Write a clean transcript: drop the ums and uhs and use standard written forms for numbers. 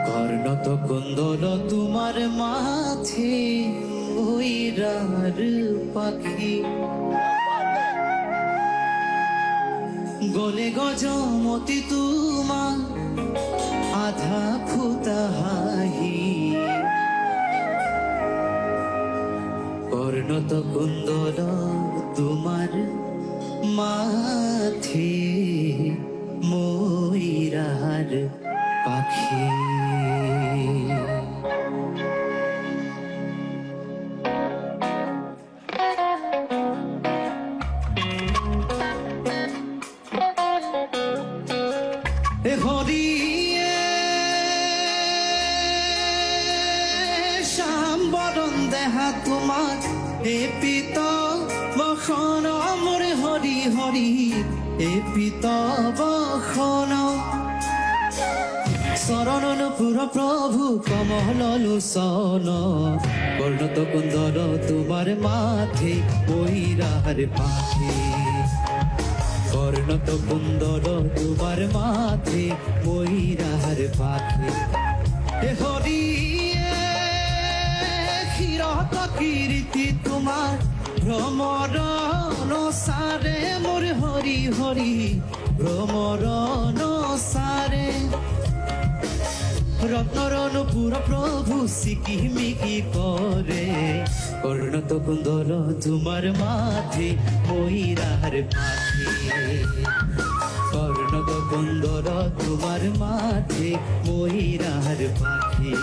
কর্ণত কুন্দল তোমার মাঝে ময়ূরার পাখি, গলে গজমতি তোমার আধা ফুটা হাহি। কর্ণত কুন্দল তোমার মাঝে ময়ূরার পাখি। হরিয়ে শ্যামবরণ দেহা তোমার এ পিত বখন মরে হরি হরি এ পিত বখন। শরণ পুর প্রভু কমল লোচন, কর্ণত কুন্দল তোমার মাথে ময়ূরার পাখি। কর্ণত কুন্দল তোমার মাথে ময়ূরার পাখি। হরিয়ে ক্ষীরত কীর্তি তোমার ভ্রমরণ সারে মোর হরি হরি ভ্রমরণ সারে। রত্নরণ পুর প্রভু সিকিমিকি করে, কর্ণত কুন্দল তোমার মাঝে ময়ূরার পাখি। কর্ণত কুন্দল তোমার মাঝে ময়ূরার পাখি।